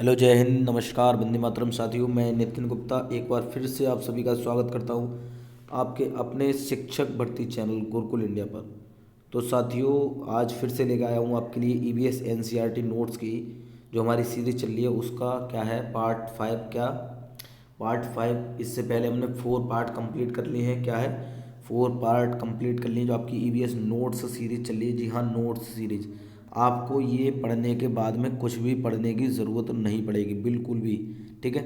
Hello, जय हिंद, नमस्कार, वंदे मातरम। साथियों, मैं नितिन गुप्ता एक बार फिर से आप सभी का स्वागत करता हूं आपके अपने शिक्षक भर्ती चैनल गुरुकुल इंडिया पर। तो साथियों, आज फिर से लेकर आया हूं आपके लिए ईवीएस एनसीईआरटी नोट्स की जो हमारी सीरीज चल रही है उसका क्या है पार्ट 5। क्या पार्ट 5? इससे पहले हमने 4 पार्ट कंप्लीट कर लिए हैं। क्या है 4 पार्ट कंप्लीट कर लिए जो आपकी ईवीएस नोट्स सीरीज चल रही है। जी हाँ, नोट्स सीरीज। आपको ये पढ़ने के बाद में कुछ भी पढ़ने की ज़रूरत नहीं पड़ेगी, बिल्कुल भी। ठीक है,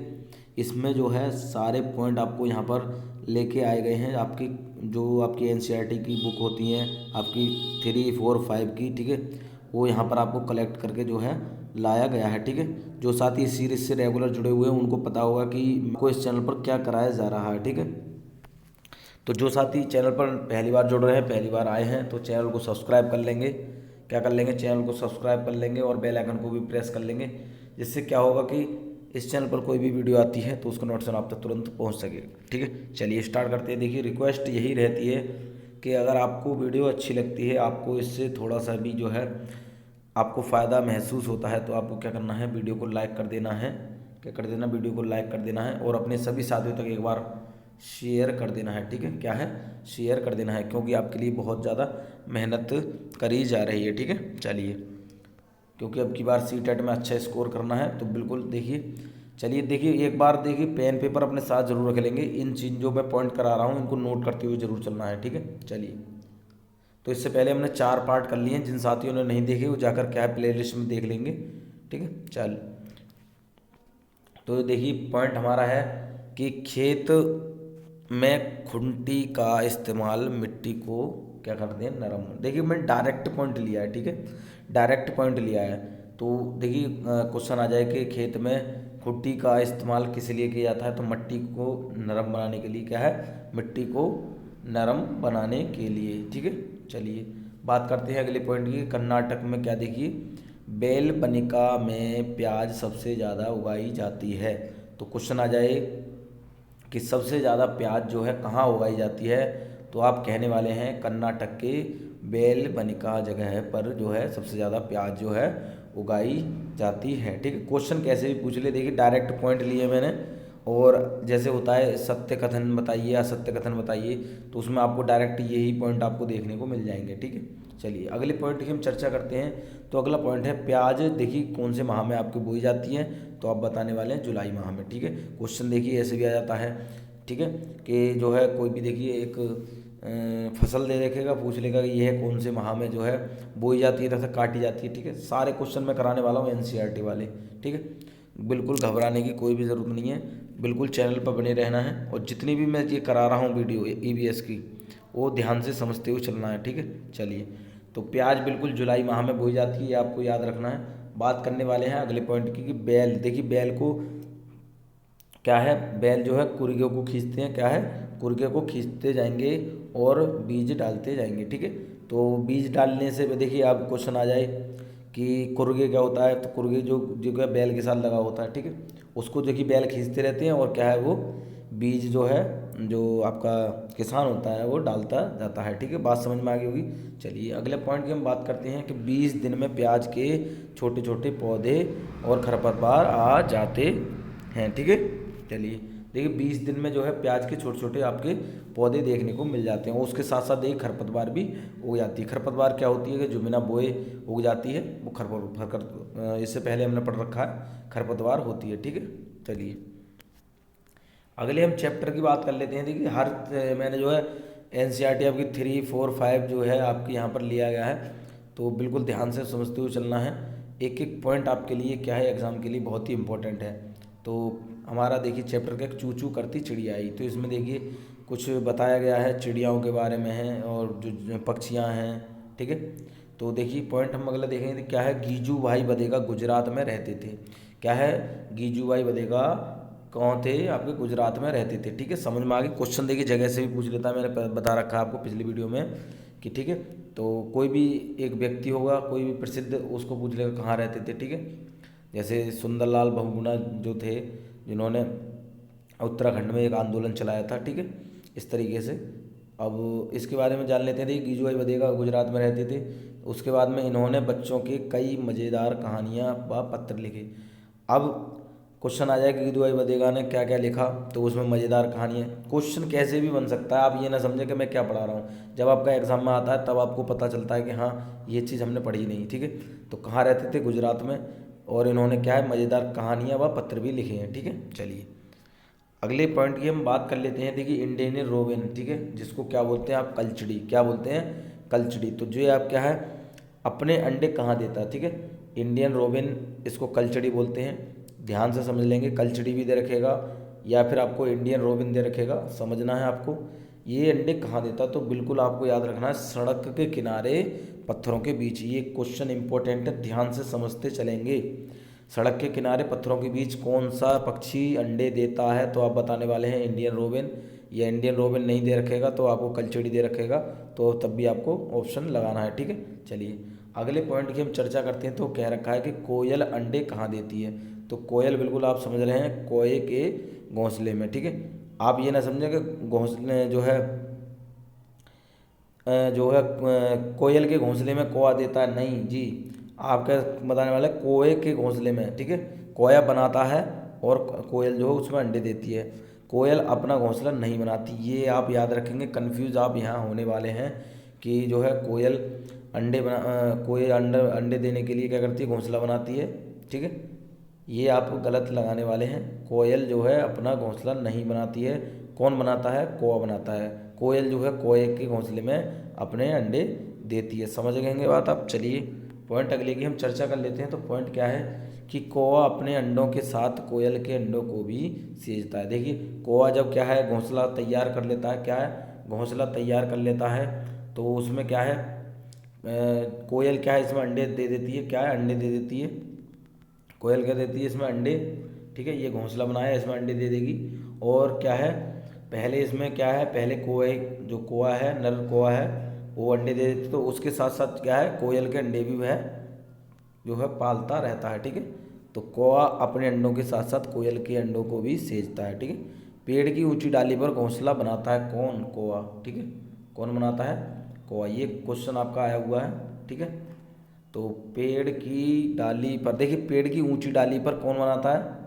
इसमें जो है सारे पॉइंट आपको यहाँ पर लेके आए गए हैं। आपकी जो आपकी एनसीईआरटी की बुक होती हैं आपकी 3, 4, 5 की, ठीक है, वो यहाँ पर आपको कलेक्ट करके जो है लाया गया है। ठीक है, जो साथ ही इस सीरीज से रेगुलर जुड़े हुए हैं उनको पता होगा कि को इस चैनल पर क्या कराया जा रहा है। ठीक है, तो जो साथी चैनल पर पहली बार जुड़ रहे हैं, पहली बार आए हैं, तो चैनल को सब्सक्राइब कर लेंगे। क्या कर लेंगे? चैनल को सब्सक्राइब कर लेंगे और बेल आइकन को भी प्रेस कर लेंगे, जिससे क्या होगा कि इस चैनल पर कोई भी वीडियो आती है तो उसका नोटिफिकेशन आप तक तुरंत पहुंच सके। ठीक है, चलिए स्टार्ट करते हैं। देखिए, रिक्वेस्ट यही रहती है कि अगर आपको वीडियो अच्छी लगती है, आपको इससे थोड़ा सा भी जो है आपको फ़ायदा महसूस होता है, तो आपको क्या करना है, वीडियो को लाइक कर देना है। क्या कर देना? वीडियो को लाइक कर देना है और अपने सभी साथियों तक एक बार शेयर कर देना है। ठीक है, क्या है, शेयर कर देना है, क्योंकि आपके लिए बहुत ज़्यादा मेहनत करी जा रही है। ठीक है, चलिए, क्योंकि अब की बार सीटेट में अच्छा स्कोर करना है, तो बिल्कुल देखिए। चलिए देखिए, एक बार देखिए पेन पेपर अपने साथ जरूर रख लेंगे। इन चीज़ जो मैं पॉइंट करा रहा हूँ इनको नोट करते हुए जरूर चलना है। ठीक है, चलिए। तो इससे पहले हमने 4 पार्ट कर लिए हैं। जिन साथियों ने नहीं देखे वो जाकर क्या है प्ले लिस्ट में देख लेंगे। ठीक है, चल। तो देखिए पॉइंट हमारा है कि खेत में खुंटी का इस्तेमाल मिट्टी को क्या करते हैं, नरम। देखिए मैं डायरेक्ट पॉइंट लिया है। ठीक है, डायरेक्ट पॉइंट लिया है। तो देखिए क्वेश्चन आ जाए कि खेत में खुंटी का इस्तेमाल किस लिए किया जाता है, तो मिट्टी को नरम बनाने के लिए। क्या है? मिट्टी को नरम बनाने के लिए। ठीक है, चलिए बात करते हैं अगले पॉइंट की। कर्नाटक में क्या, देखिए, बेलबनिका में प्याज सबसे ज़्यादा उगाई जाती है। तो क्वेश्चन आ जाए कि सबसे ज़्यादा प्याज जो है कहाँ उगाई जाती है, तो आप कहने वाले हैं कर्नाटक के बेलबनिका जगह पर जो है सबसे ज़्यादा प्याज जो है उगाई जाती है। ठीक है, क्वेश्चन कैसे भी पूछ ले, देखिए डायरेक्ट पॉइंट लिए मैंने। और जैसे होता है सत्य कथन बताइए, असत्य कथन बताइए, तो उसमें आपको डायरेक्ट यही पॉइंट आपको देखने को मिल जाएंगे। ठीक है, चलिए अगले पॉइंट की हम चर्चा करते हैं। तो अगला पॉइंट है प्याज, देखिए कौन से माह में आपकी बोई जाती है, तो आप बताने वाले हैं जुलाई माह में। ठीक है, क्वेश्चन देखिए ऐसे भी आ जाता है। ठीक है, कि जो है कोई भी देखिए एक फसल दे रखेगा, पूछ लेगा कि यह कौन से माह में जो है बोई जाती है तथा काटी जाती है। ठीक है, सारे क्वेश्चन मैं कराने वाला हूँ एनसीईआरटी वाले। ठीक है, बिल्कुल घबराने की कोई भी ज़रूरत नहीं है, बिल्कुल चैनल पर बने रहना है। और जितनी भी मैं ये करा रहा हूँ वीडियो ईवीएस की, वो ध्यान से समझते हुए चलना है। ठीक है, चलिए। तो प्याज बिल्कुल जुलाई माह में बोई जाती है, ये आपको याद रखना है। बात करने वाले हैं अगले पॉइंट की कि बैल, देखिए बैल को क्या है, बैल जो है कुर्गे को खींचते हैं। क्या है, कुर्गे को खींचते जाएंगे और बीज डालते जाएंगे। ठीक है, तो बीज डालने से देखिए आप क्वेश्चन आ जाए कि कुर्गे क्या होता है, तो कुर्गे जो जो क्या बैल के साथ लगा होता है। ठीक है, उसको देखिए बैल खींचते रहते हैं और क्या है वो बीज जो है जो आपका किसान होता है वो डालता जाता है। ठीक है, बात समझ में आ गई होगी। चलिए अगले पॉइंट की हम बात करते हैं कि 20 दिन में प्याज के छोटे छोटे पौधे और खरपतवार आ जाते हैं। ठीक है, चलिए देखिए 20 दिन में जो है प्याज के छोटे छोटे आपके पौधे देखने को मिल जाते हैं। उसके साथ साथ देखिए खरपतवार भी उग जाती है। खरपतवार क्या होती है कि जो बिना बोए उग जाती है, वो खरपतवार इससे पहले हमने पढ़ रखा है, खरपतवार होती है। ठीक है, चलिए अगले हम चैप्टर की बात कर लेते हैं। देखिए हर मैंने जो है एनसीईआरटी आपकी 3, 4, 5 जो है आपकी यहाँ पर लिया गया है, तो बिल्कुल ध्यान से समझते हुए चलना है। एक एक पॉइंट आपके लिए क्या है एग्ज़ाम के लिए बहुत ही इंपॉर्टेंट है। तो हमारा देखिए चैप्टर का एक चू चू करती चिड़िया आई, तो इसमें देखिए कुछ बताया गया है चिड़ियाओं के बारे में है और जो पक्षियाँ हैं। ठीक है, तो देखिए पॉइंट हम अगला देखेंगे क्या है, गीजू भाई बधेगा गुजरात में रहते थे। क्या है, गीजू भाई बधेगा कौन थे, आपके गुजरात में रहते थे। ठीक है, समझ में आ गई। क्वेश्चन देखिए जगह से भी पूछ लेता है, मैंने बता रखा है आपको पिछली वीडियो में कि ठीक है, तो कोई भी एक व्यक्ति होगा, कोई भी प्रसिद्ध, उसको पूछ लेगा कहाँ रहते थे। ठीक है, जैसे सुंदरलाल बहुगुणा जो थे, जिन्होंने उत्तराखंड में एक आंदोलन चलाया था। ठीक है, इस तरीके से अब इसके बारे में जान लेते थे। गीजूभाई बधेगा गुजरात में रहते थे। उसके बाद में इन्होंने बच्चों के कई मज़ेदार कहानियाँ व पत्र लिखे। अब क्वेश्चन आ जाए कि दुआई बदेगा ने क्या क्या लिखा, तो उसमें मज़ेदार कहानी है। क्वेश्चन कैसे भी बन सकता है, आप ये ना समझें कि मैं क्या पढ़ा रहा हूँ। जब आपका एग्जाम में आता है तब आपको पता चलता है कि हाँ ये चीज़ हमने पढ़ी नहीं, ठीक है। तो कहाँ रहते थे, गुजरात में, और इन्होंने क्या है मज़ेदार कहानियाँ व पत्र भी लिखे हैं, ठीक है। चलिए अगले पॉइंट की हम बात कर लेते हैं। देखिए इंडियन रोबिन, ठीक है, जिसको क्या बोलते हैं आप, कलचड़ी, क्या बोलते हैं, कलचड़ी। तो जो आप क्या है अपने अंडे कहाँ देता है, ठीक है। इंडियन रोबिन इसको कलचड़ी बोलते हैं। ध्यान से समझ लेंगे, कलचड़ी भी दे रखेगा या फिर आपको इंडियन रोबिन दे रखेगा, समझना है आपको। ये अंडे कहाँ देता, तो बिल्कुल आपको याद रखना है सड़क के किनारे पत्थरों के बीच। ये क्वेश्चन इंपॉर्टेंट है, ध्यान से समझते चलेंगे। सड़क के किनारे पत्थरों के बीच कौन सा पक्षी अंडे देता है, तो आप बताने वाले हैं इंडियन रोबिन। या इंडियन रोबिन नहीं दे रखेगा तो आपको कलचड़ी दे रखेगा, तो तब भी आपको ऑप्शन लगाना है, ठीक है। चलिए अगले पॉइंट की हम चर्चा करते हैं। तो कह रखा है कि कोयल अंडे कहाँ देती है, तो कोयल बिल्कुल आप समझ रहे हैं कोए के घोंसले में, ठीक है। आप ये ना समझें कि घोंसले जो है कोयल के घोंसले में कोआ देता है, नहीं जी। आपका बताने वाला है कोए के घोंसले में, ठीक है। कोया बनाता है और कोयल जो है उसमें अंडे देती है। कोयल अपना घोंसला नहीं बनाती, ये आप याद रखेंगे। कंफ्यूज आप यहाँ होने वाले हैं कि जो है कोयल कोयल अंडे देने के लिए क्या करती है, घोंसला बनाती है, ठीक है। ये आप गलत लगाने वाले हैं। कोयल जो है अपना घोंसला नहीं बनाती है, कौन बनाता है, कौवा बनाता है। कोयल जो है कोए के घोंसले में अपने अंडे देती है, समझ गएंगे बात आप। चलिए पॉइंट अगले की हम चर्चा कर लेते हैं। तो पॉइंट क्या है कि कौवा अपने अंडों के साथ कोयल के अंडों को भी सेजता है। देखिए कौवा जब क्या है घोंसला तैयार कर लेता है, क्या है घोंसला तैयार कर लेता है, तो उसमें क्या है कोयल क्या है इसमें अंडे दे देती है, क्या है अंडे दे देती है, कोयल क्या देती है इसमें अंडे, ठीक है। ये घोंसला बनाया इसमें अंडे दे देगी। और क्या है पहले इसमें क्या है, पहले कोए जो कोआ है नर कोआ है वो अंडे दे देती, तो उसके साथ साथ क्या है कोयल के अंडे भी वह जो है पालता रहता है, ठीक है। तो कौवा अपने अंडों के साथ साथ कोयल के अंडों को भी सेजता है, ठीक है। पेड़ की ऊंची डाली पर घोंसला बनाता है कौन, कौवा, ठीक है। कौन बनाता है, कौवा। ये क्वेश्चन आपका आया हुआ है, ठीक है। तो पेड़ की डाली पर, देखिए पेड़ की ऊंची डाली पर कौन बनाता है,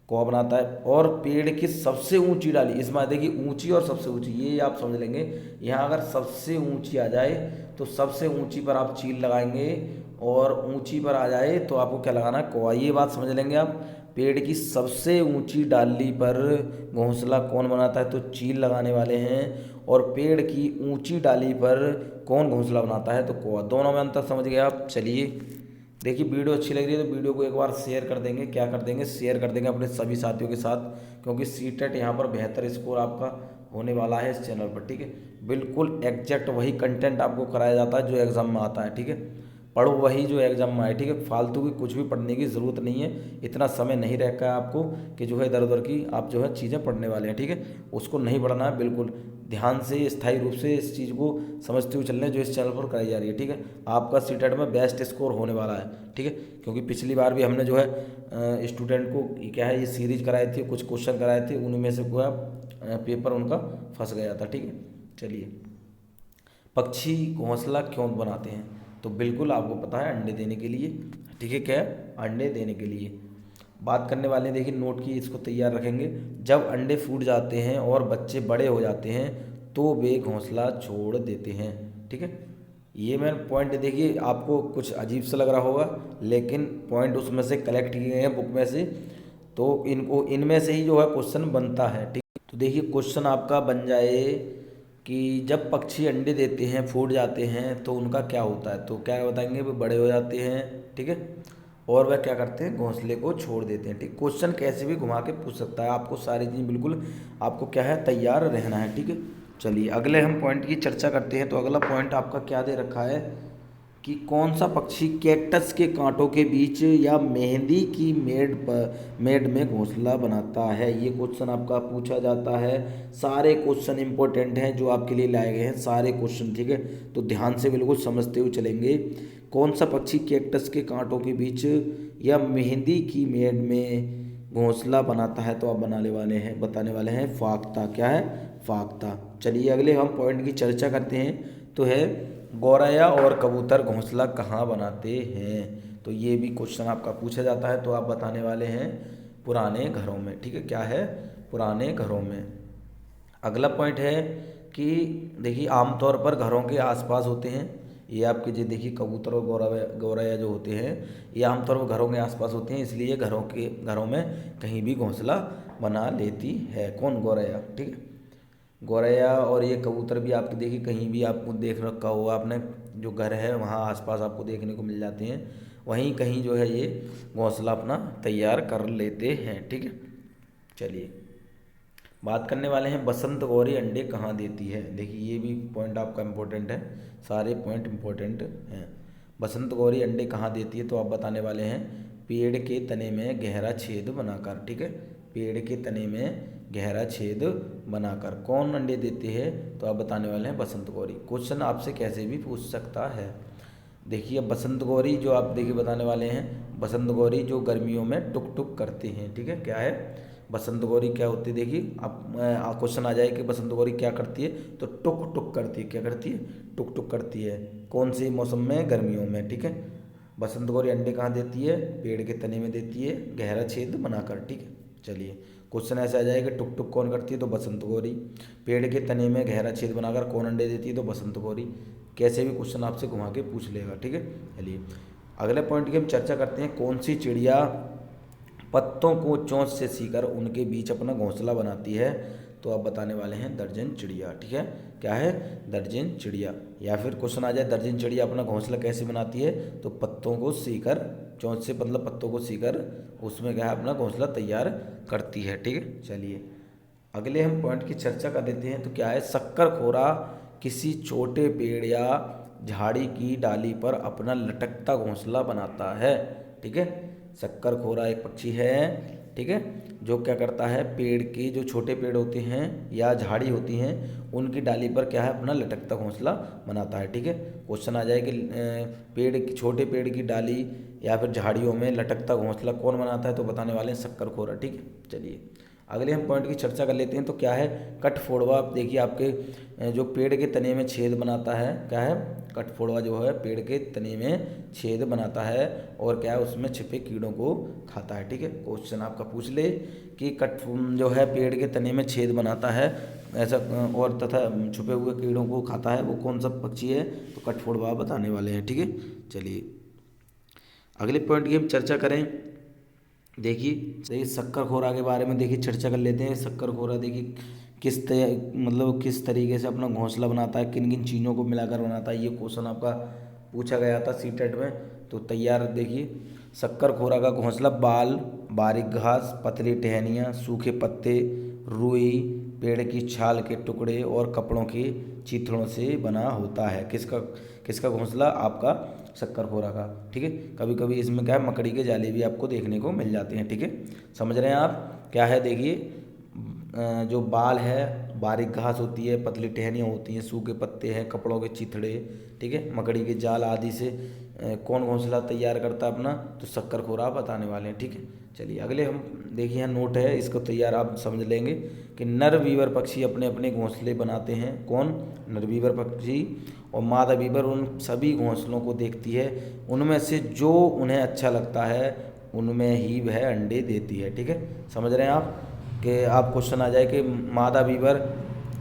कौवा बनाता है। और पेड़ की सबसे ऊंची डाली, इसमें देखिए ऊंची और सबसे ऊंची, ये आप समझ लेंगे। यहाँ अगर सबसे ऊंची आ जाए तो सबसे ऊंची पर आप चील लगाएंगे, और ऊंची पर आ जाए तो आपको क्या लगाना है, कौवा। ये बात समझ लेंगे आप। पेड़ की सबसे ऊंची डाली पर घोंसला कौन बनाता है, तो चील लगाने वाले हैं। और पेड़ की ऊंची डाली पर कौन घोंसला बनाता है, तो कौवा। दोनों में अंतर समझ गए आप। चलिए देखिए वीडियो अच्छी लग रही है तो वीडियो को एक बार शेयर कर देंगे, क्या कर देंगे, शेयर कर देंगे अपने सभी साथियों के साथ, क्योंकि सीटेट यहाँ पर बेहतर स्कोर आपका होने वाला है इस चैनल पर, ठीक है। बिल्कुल एग्जैक्ट वही कंटेंट आपको कराया जाता है जो एग्ज़ाम में आता है, ठीक है। पढ़ो वही जो एग्जाम में आए, ठीक है। फालतू की कुछ भी पढ़ने की ज़रूरत नहीं है, इतना समय नहीं रहता है आपको कि जो है इधर उधर की आप जो है चीज़ें पढ़ने वाले हैं, ठीक है। उसको नहीं पढ़ना है, बिल्कुल ध्यान से स्थायी रूप से इस चीज़ को समझते हुए चलना है जो इस चैनल पर कराई जा रही है, ठीक है। आपका सीटेट में बेस्ट स्कोर होने वाला है, ठीक है। क्योंकि पिछली बार भी हमने जो है स्टूडेंट को क्या है ये सीरीज कराई थी, कुछ क्वेश्चन कराए थे, उनमें से कोई पेपर उनका फंस गया था, ठीक है। चलिए पक्षी घोंसला क्यों बनाते हैं, तो बिल्कुल आपको पता है अंडे देने के लिए, ठीक है। क्या है, अंडे देने के लिए बात करने वाले हैं। देखिए नोट की इसको तैयार रखेंगे। जब अंडे फूट जाते हैं और बच्चे बड़े हो जाते हैं तो वे घोंसला छोड़ देते हैं, ठीक है। ये मैं पॉइंट देखिए आपको कुछ अजीब सा लग रहा होगा, लेकिन पॉइंट उसमें से कलेक्ट किए गए हैं बुक में से, तो इनको इनमें से ही जो है क्वेश्चन बनता है, ठीक। तो देखिए क्वेश्चन आपका बन जाए कि जब पक्षी अंडे देते हैं फूट जाते हैं तो उनका क्या होता है, तो क्या बताएंगे, वो बड़े हो जाते हैं, ठीक है। और वह क्या करते हैं, घोंसले को छोड़ देते हैं, ठीक। क्वेश्चन कैसे भी घुमा के पूछ सकता है, आपको सारी चीज़ बिल्कुल आपको क्या है तैयार रहना है, ठीक है। चलिए अगले हम पॉइंट की चर्चा करते हैं। तो अगला पॉइंट आपका क्या दे रखा है कि कौन सा पक्षी कैक्टस के कांटों के बीच या मेहंदी की मेड़ में घोंसला बनाता है। ये क्वेश्चन आपका पूछा जाता है। सारे क्वेश्चन इंपॉर्टेंट हैं जो आपके लिए लाए गए हैं, सारे क्वेश्चन, ठीक है। तो ध्यान से बिल्कुल समझते हुए चलेंगे। कौन सा पक्षी कैक्टस के कांटों के बीच या मेहंदी की मेड़ में घोंसला बनाता है, तो आप बताने वाले हैं फाख्ता। क्या है, फाख्ता। चलिए अगले हम पॉइंट की चर्चा करते हैं। तो है गौरैया और कबूतर घोंसला कहाँ बनाते हैं, तो ये भी क्वेश्चन आपका पूछा जाता है। तो आप बताने वाले हैं पुराने घरों में, ठीक है, क्या है, पुराने घरों में। अगला पॉइंट है कि देखिए आमतौर पर घरों के आसपास होते हैं, ये आपके जो देखिए कबूतर और गौरैया जो होते हैं ये आमतौर पर घरों के आसपास होते हैं, इसलिए घरों में कहीं भी घोंसला बना लेती है। कौन, गौरैया, ठीक है। गौरैया और ये कबूतर भी आपके देखिए कहीं भी आपको देख रखा होगा आपने, जो घर है वहाँ आसपास आपको देखने को मिल जाते हैं, वहीं कहीं जो है ये घोंसला अपना तैयार कर लेते हैं, ठीक है। चलिए बात करने वाले हैं बसंत गौरी अंडे कहाँ देती है। देखिए ये भी पॉइंट आपका इम्पोर्टेंट है, सारे पॉइंट इम्पोर्टेंट हैं। बसंत गौरी अंडे कहाँ देती है, तो आप बताने वाले हैं पेड़ के तने में गहरा छेद बनाकर, ठीक है, पेड़ के तने में गहरा छेद बनाकर। कौन अंडे देते हैं, तो आप बताने वाले हैं बसंत गौरी। क्वेश्चन आपसे कैसे भी पूछ सकता है। देखिए बसंत गौरी जो आप देखिए बताने वाले हैं, बसंत गौरी जो गर्मियों में टुक टुक करते हैं, ठीक है, क्या है, बसंत गौरी क्या होती है। देखिए आप क्वेश्चन आ जाए कि बसंत गौरी क्या करती है, तो टुक टुक करती है। क्या करती है, टुक टुक करती है। कौन से मौसम में, गर्मियों में, ठीक है। बसंत गौरी अंडे कहाँ देती है, पेड़ के तने में देती है गहरा छेद बनाकर, ठीक है। चलिए क्वेश्चन ऐसा आ जाएगा टुक टुक कौन करती है, तो बसंत गौरी। पेड़ के तने में गहरा छेद बनाकर कौन अंडे देती है, तो बसंत गौरी। कैसे भी क्वेश्चन आपसे घुमा के पूछ लेगा, ठीक है। चलिए अगले पॉइंट की हम चर्चा करते हैं। कौन सी चिड़िया पत्तों को चोंच से सीकर उनके बीच अपना घोंसला बनाती है, तो आप बताने वाले हैं दर्जन चिड़िया, ठीक है, क्या है, दर्जन चिड़िया। या फिर क्वेश्चन आ जाए दर्जन चिड़िया अपना घोंसला कैसे बनाती है, तो पत्तों को सीकर, चोंच से मतलब पत्तों को सीकर उसमें क्या है अपना घोंसला तैयार करती है, ठीक है। चलिए अगले हम पॉइंट की चर्चा कर देते हैं। तो क्या है, शक्करखोरा किसी छोटे पेड़ या झाड़ी की डाली पर अपना लटकता घोंसला बनाता है, ठीक है। शक्करखोरा एक पक्षी है, ठीक है, जो क्या करता है, पेड़ के जो छोटे पेड़ होते हैं या झाड़ी होती हैं उनकी डाली पर क्या है अपना लटकता घोंसला बनाता है, ठीक है। क्वेश्चन आ जाए कि छोटे पेड़ की डाली या फिर झाड़ियों में लटकता घोंसला कौन बनाता है, तो बताने वाले हैं शक्करखोरा, ठीक है। चलिए अगले हम पॉइंट की चर्चा कर लेते हैं। तो क्या है, कठफोड़वा। देखिए आपके जो पेड़ के तने में छेद बनाता है, क्या है, कठफोड़वा जो है पेड़ के तने में छेद बनाता है और क्या है उसमें छिपे कीड़ों को खाता है, ठीक है। क्वेश्चन आपका पूछ ले कि जो है पेड़ के तने में छेद बनाता है ऐसा और तथा छुपे हुए कीड़ों को खाता है, वो कौन सा पक्षी है, तो कठफोड़वा बताने वाले हैं, ठीक है। चलिए अगले पॉइंट की हम चर्चा करें। देखिए शक्करखोरा के बारे में देखिए चर्चा कर लेते हैं। शक्करखोरा देखिए किस तरीके से अपना घोंसला बनाता है, किन किन चीज़ों को मिलाकर बनाता है, ये क्वेश्चन आपका पूछा गया था सीटेट में। तो तैयार देखिए, शक्करखोरा का घोंसला बाल, बारीक घास, पतली टहनियाँ, सूखे पत्ते, रुई, पेड़ की छाल के टुकड़े और कपड़ों के चीथड़ों से बना होता है। किसका किसका घोंसला, आपका शक्करखोरा का, ठीक है। कभी कभी इसमें क्या है, मकड़ी के जाले भी आपको देखने को मिल जाते हैं, ठीक है। समझ रहे हैं आप, क्या है, देखिए जो बाल है, बारीक घास होती है, पतली टहनियाँ होती हैं, सूखे पत्ते हैं, कपड़ों के चिथड़े, ठीक है, मकड़ी के जाल आदि से कौन घोंसला तैयार करता है अपना, तो शक्करखोरा बताने वाले हैं, ठीक है। चलिए अगले हम देखिए यहाँ नोट है, इसको तैयार आप समझ लेंगे कि नर वीवर पक्षी अपने अपने घोंसले बनाते हैं। कौन, नर वीवर पक्षी, और मादा वीवर उन सभी घोंसलों को देखती है, उनमें से जो उन्हें अच्छा लगता है उनमें ही वह अंडे देती है, ठीक है। समझ रहे हैं आप कि आप क्वेश्चन आ जाए कि मादा वीवर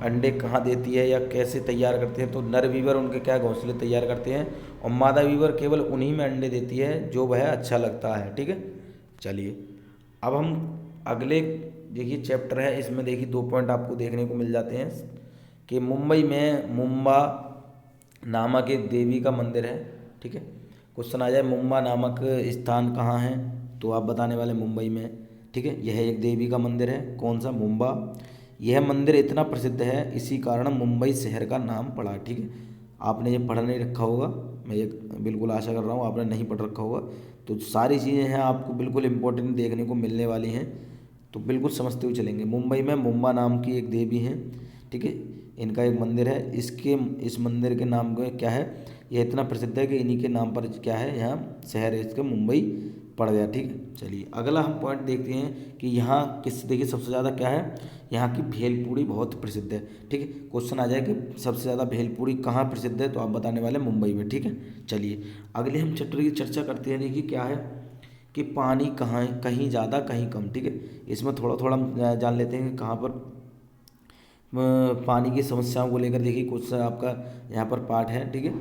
अंडे कहाँ देती है या कैसे तैयार करते हैं, तो नर वीवर उनके क्या घोंसले तैयार करते हैं और मादा वीवर केवल उन्हीं में अंडे देती है जो वह अच्छा लगता है, ठीक है। चलिए अब हम अगले देखिए चैप्टर है, इसमें देखिए 2 पॉइंट आपको देखने को मिल जाते हैं कि मुंबई में मुंबा नामक एक देवी का मंदिर है, ठीक है। क्वेश्चन आ जाए मुंबा नामक स्थान कहाँ है, तो आप बताने वाले मुंबई में, ठीक है। यह एक देवी का मंदिर है, कौन सा, मुंबा। यह मंदिर इतना प्रसिद्ध है इसी कारण मुंबई शहर का नाम पड़ा, ठीक है। आपने ये पढ़ नहीं रखा होगा, मैं ये बिल्कुल आशा कर रहा हूँ आपने नहीं पढ़ रखा होगा, तो सारी चीज़ें हैं आपको बिल्कुल इम्पोर्टेंट देखने को मिलने वाली हैं, तो बिल्कुल समझते हुए चलेंगे। मुंबई में मुंबा नाम की एक देवी हैं, ठीक है, इनका एक मंदिर है। इस मंदिर के नाम का क्या है, यह इतना प्रसिद्ध है कि इन्हीं के नाम पर क्या है यहाँ शहर है इसका मुंबई पड़ गया। ठीक है, चलिए अगला हम पॉइंट देखते हैं कि यहाँ किस, देखिए सबसे ज़्यादा क्या है, यहाँ की भेलपूरी बहुत प्रसिद्ध है। ठीक है, क्वेश्चन आ जाए कि सबसे ज़्यादा भेलपूरी कहाँ प्रसिद्ध है, तो आप बताने वाले मुंबई में। ठीक है, चलिए अगले हम चैप्टर की चर्चा करते हैं। देखिए क्या है कि पानी कहाँ है, कहीं ज़्यादा कहीं कम। ठीक है, इसमें थोड़ा थोड़ा हम जान लेते हैं कि कहाँ पर पानी की समस्याओं को लेकर देखिए क्वेश्चन आपका यहाँ पर पार्ट है। ठीक है,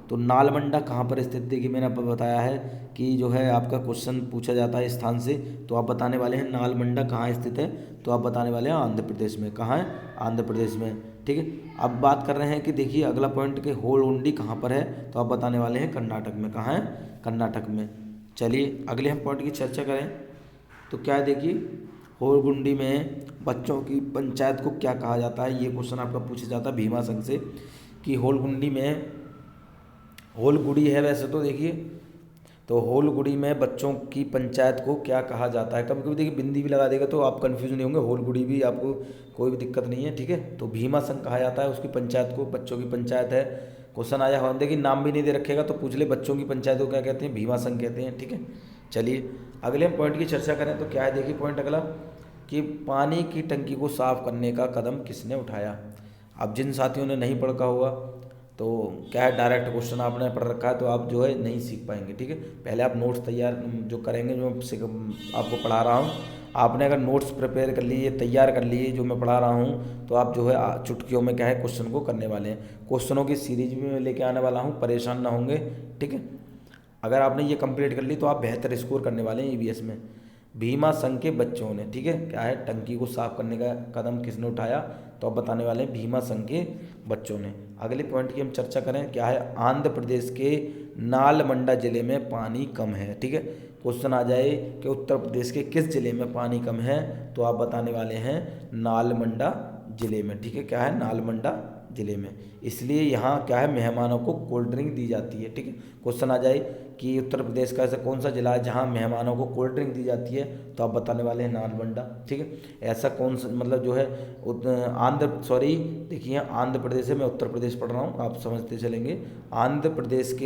तो नालमंडा कहाँ पर स्थित, देखिए मैंने आपको बताया है कि जो है आपका क्वेश्चन पूछा जाता है स्थान से, तो आप बताने वाले हैं नालमंडा कहाँ स्थित है, तो आप बताने वाले हैं आंध्र प्रदेश में। कहाँ है, आंध्र प्रदेश में। ठीक है, अब बात कर रहे हैं कि देखिए अगला पॉइंट कि होलकुंडी कहाँ पर है, तो आप बताने वाले हैं कर्नाटक में। कहाँ है, कर्नाटक में। चलिए अगले हम पॉइंट की चर्चा करें तो क्या है, देखिए होलकुंडी में बच्चों की पंचायत को क्या कहा जाता है, ये क्वेश्चन आपका पूछा जाता है भीमा संघ से कि होलकुंडी में, होलकुड़ी है वैसे तो देखिए, तो होलकुड़ी में बच्चों की पंचायत को क्या कहा जाता है। कभी कभी देखिए बिंदी भी लगा देगा तो आप कंफ्यूज नहीं होंगे, होलकुड़ी भी आपको कोई भी दिक्कत नहीं है। ठीक है, तो भीमा संघ कहा जाता है उसकी पंचायत को, बच्चों की पंचायत है। क्वेश्चन आया हो, देखिए नाम भी नहीं दे रखेगा तो पूछ ले बच्चों की पंचायत को क्या कहते हैं, भीमा संघ कहते हैं। ठीक है, चलिए अगले हम पॉइंट की चर्चा करें तो क्या है, देखिए पॉइंट अगला कि पानी की टंकी को साफ करने का कदम किसने उठाया। अब जिन साथियों ने नहीं पढ़ा हुआ तो क्या है, डायरेक्ट क्वेश्चन आपने पढ़ रखा है तो आप जो है नहीं सीख पाएंगे। ठीक है, पहले आप नोट्स तैयार जो करेंगे, जो आपको पढ़ा रहा हूँ, आपने अगर नोट्स प्रिपेयर कर लिए, तैयार कर लिए जो मैं पढ़ा रहा हूँ, तो आप जो है चुटकियों में क्या है क्वेश्चन को करने वाले हैं। क्वेश्चनों की सीरीज भी मैं लेके आने वाला हूँ, परेशान ना होंगे। ठीक है, अगर आपने ये कंप्लीट कर ली तो आप बेहतर स्कोर करने वाले हैं ईवीएस में। भीमा संघ के बच्चों ने, ठीक है, क्या है, टंकी को साफ करने का कदम किसने उठाया, तो आप बताने वाले हैं भीमा संघ के बच्चों ने। अगले पॉइंट की हम चर्चा करें, क्या है, आंध्र प्रदेश के नालमंडा जिले में पानी कम है। ठीक है, क्वेश्चन आ जाए कि उत्तर प्रदेश के किस जिले में पानी कम है, तो आप बताने वाले हैं नालमंडा जिले में। ठीक है, क्या है, नालमंडा जिले में। इसलिए यहाँ क्या है, मेहमानों को कोल्ड ड्रिंक दी जाती है। ठीक है, क्वेश्चन आ जाए कि उत्तर प्रदेश का ऐसा कौन सा जिला है जहाँ मेहमानों को कोल्ड ड्रिंक दी जाती है, तो आप बताने वाले हैं नालमंडा। ठीक है, ऐसा कौन सा, मतलब जो है देखिए आंध्र प्रदेश है, मैं उत्तर प्रदेश पढ़ रहा हूँ, आप समझते चलेंगे। आंध्र प्रदेश के